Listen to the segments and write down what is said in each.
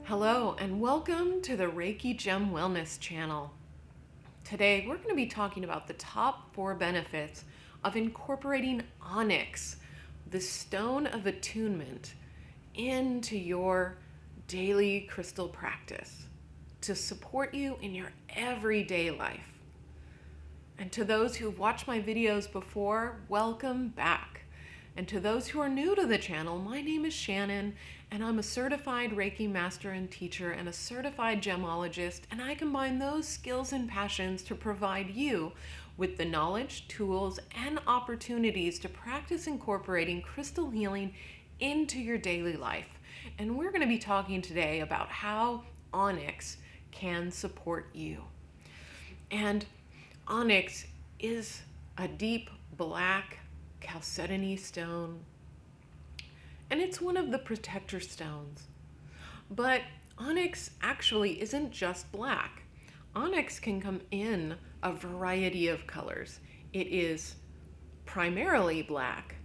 Hello and welcome to the Reiki Gem Wellness channel. Today we're going to be talking about the top 4 benefits of incorporating Onyx, the Stone of Attunement, into your daily crystal practice to support you in your everyday life. And to those who've watched my videos before, welcome back. And to those who are new to the channel, my name is Shannon, and I'm a certified Reiki master and teacher and a certified gemologist, and I combine those skills and passions to provide you with the knowledge, tools, and opportunities to practice incorporating crystal healing into your daily life. And we're going to be talking today about how Onyx can support you. And Onyx is a deep black chalcedony stone, and it's one of the protector stones. But onyx actually isn't just black. Onyx can come in a variety of colors. It is primarily black,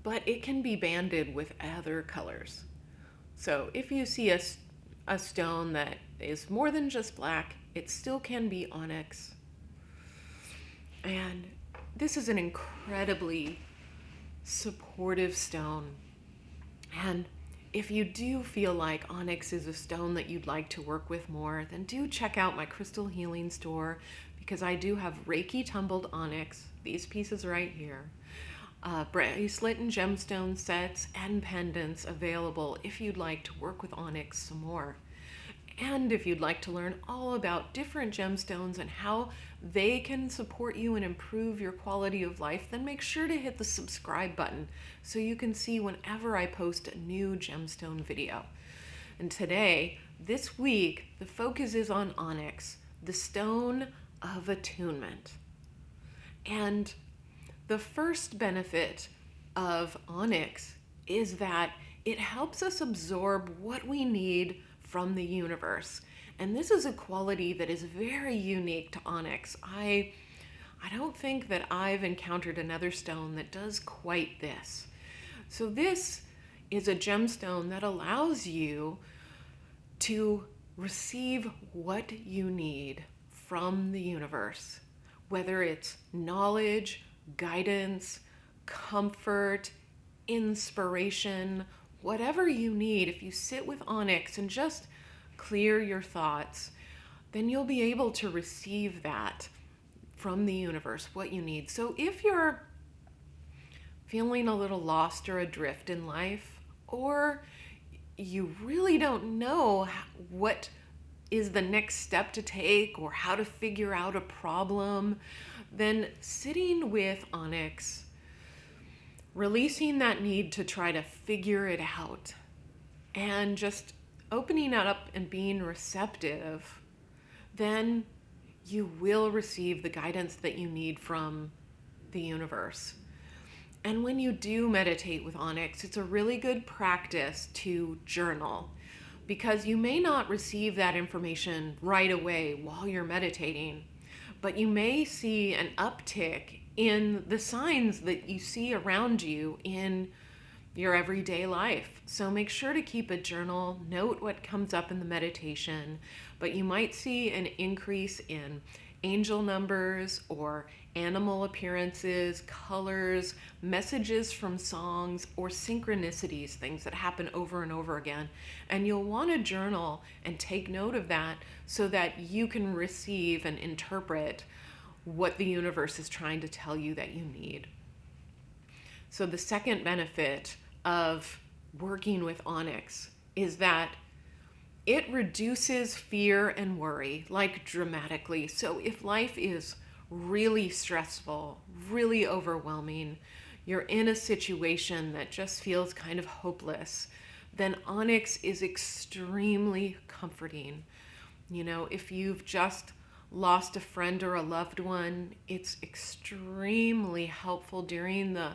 but it can be banded with other colors. So if you see a stone that is more than just black, it still can be onyx. And this is an incredibly supportive stone. And if you do feel like onyx is a stone that you'd like to work with more, then do check out my crystal healing store, because I do have Reiki tumbled onyx, these pieces right here, bracelet and gemstone sets and pendants available if you'd like to work with onyx some more. And if you'd like to learn all about different gemstones and how they can support you and improve your quality of life, then make sure to hit the subscribe button so you can see whenever I post a new gemstone video. And today, this week, the focus is on Onyx, the Stone of Attunement. And the first benefit of Onyx is that it helps us absorb what we need from the universe. And this is a quality that is very unique to onyx. I don't think that I've encountered another stone that does quite this. So this is a gemstone that allows you to receive what you need from the universe, whether it's knowledge, guidance, comfort, inspiration, whatever you need. If you sit with onyx and just clear your thoughts, then you'll be able to receive that from the universe, what you need. So if you're feeling a little lost or adrift in life, or you really don't know what is the next step to take or how to figure out a problem, then sitting with onyx, releasing that need to try to figure it out, and just opening it up and being receptive, then you will receive the guidance that you need from the universe. And when you do meditate with onyx, it's a really good practice to journal, because you may not receive that information right away while you're meditating, but you may see an uptick in the signs that you see around you in your everyday life. So make sure to keep a journal, note what comes up in the meditation, but you might see an increase in angel numbers or animal appearances, colors, messages from songs, or synchronicities, things that happen over and over again. And you'll want to journal and take note of that so that you can receive and interpret what the universe is trying to tell you that you need. So the second benefit of working with onyx is that it reduces fear and worry, like dramatically. So if life is really stressful, really overwhelming, you're in a situation that just feels kind of hopeless, then onyx is extremely comforting. You know, if you've just lost a friend or a loved one, it's extremely helpful during the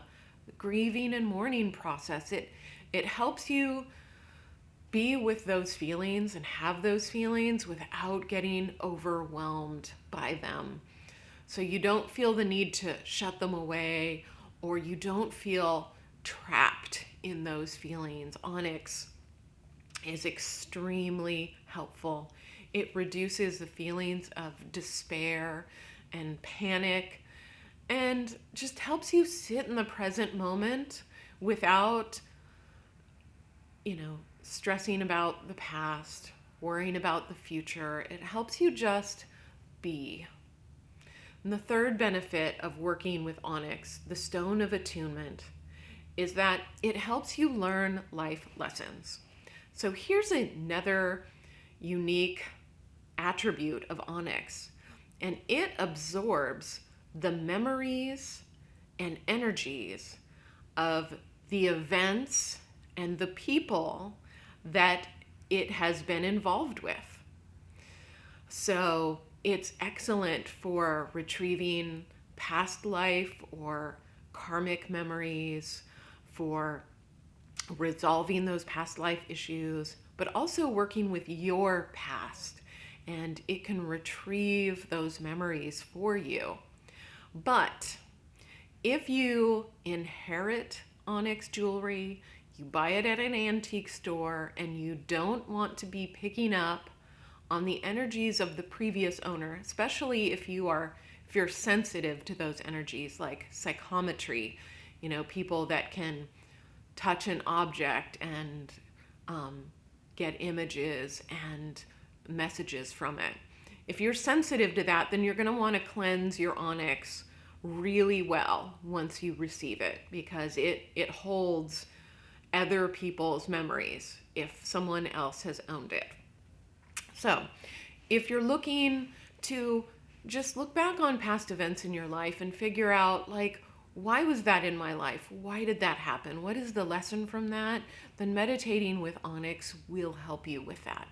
grieving and mourning process. It helps you be with those feelings and have those feelings without getting overwhelmed by them. So you don't feel the need to shut them away, or you don't feel trapped in those feelings. Onyx is extremely helpful. It reduces the feelings of despair and panic and just helps you sit in the present moment without, stressing about the past, worrying about the future. It helps you just be. And the third benefit of working with Onyx, the Stone of Attunement, is that it helps you learn life lessons. So here's another unique attribute of Onyx, and it absorbs the memories and energies of the events and the people that it has been involved with. So it's excellent for retrieving past life or karmic memories, for resolving those past life issues, but also working with your past. And it can retrieve those memories for you. But if you inherit Onyx jewelry, you buy it at an antique store, and you don't want to be picking up on the energies of the previous owner, especially if you're sensitive to those energies, like psychometry, people that can touch an object and get images and messages from it. If you're sensitive to that, then you're going to want to cleanse your Onyx really well once you receive it, because it holds other people's memories if someone else has owned it. So if you're looking to just look back on past events in your life and figure out, like, why was that in my life? Why did that happen? What is the lesson from that? Then meditating with Onyx will help you with that.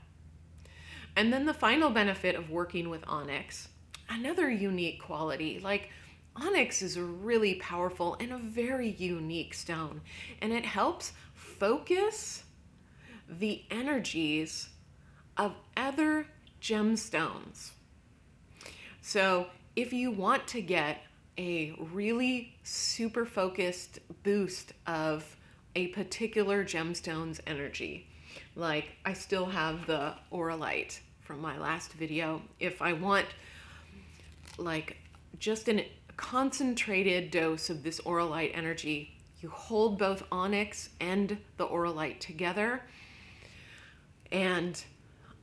And then the final benefit of working with Onyx, another unique quality, like Onyx is a really powerful and a very unique stone, and it helps focus the energies of other gemstones. So if you want to get a really super focused boost of a particular gemstone's energy, like I still have the Auralite from my last video. If I want like just a concentrated dose of this Auralite energy, you hold both Onyx and the Auralite together, and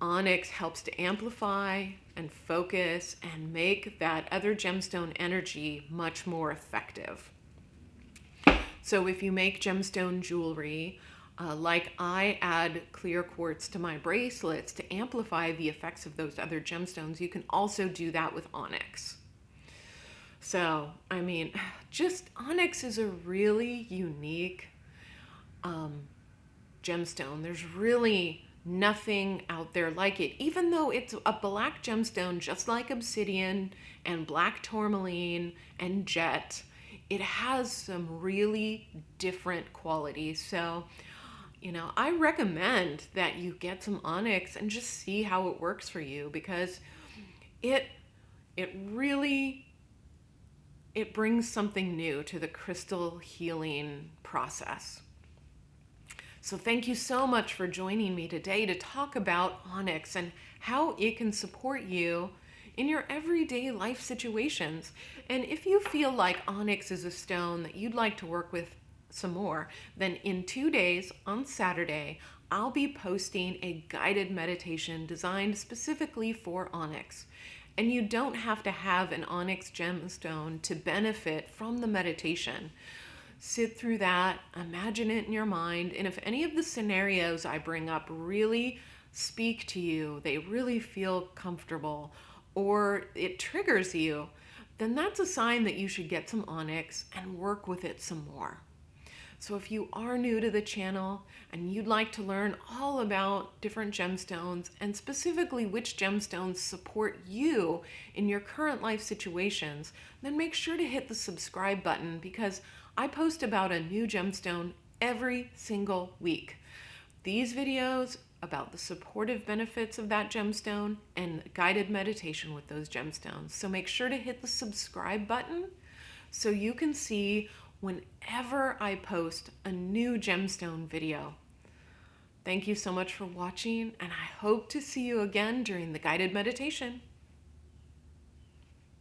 Onyx helps to amplify and focus and make that other gemstone energy much more effective. So if you make gemstone jewelry, like I add clear quartz to my bracelets to amplify the effects of those other gemstones, you can also do that with Onyx. So, just Onyx is a really unique gemstone. There's really nothing out there like it, even though it's a black gemstone, just like obsidian and black tourmaline and jet. It has some really different qualities. So, I recommend that you get some Onyx and just see how it works for you, because it brings something new to the crystal healing process. So thank you so much for joining me today to talk about Onyx and how it can support you in your everyday life situations. And if you feel like Onyx is a stone that you'd like to work with some more, then in 2 days on Saturday, I'll be posting a guided meditation designed specifically for Onyx. And you don't have to have an Onyx gemstone to benefit from the meditation. Sit through that, imagine it in your mind, and if any of the scenarios I bring up really speak to you, they really feel comfortable, or it triggers you, then that's a sign that you should get some Onyx and work with it some more. So if you are new to the channel and you'd like to learn all about different gemstones and specifically which gemstones support you in your current life situations, then make sure to hit the subscribe button, because I post about a new gemstone every single week. These videos about the supportive benefits of that gemstone and guided meditation with those gemstones. So make sure to hit the subscribe button so you can see whenever I post a new gemstone video. Thank you so much for watching, and I hope to see you again during the guided meditation.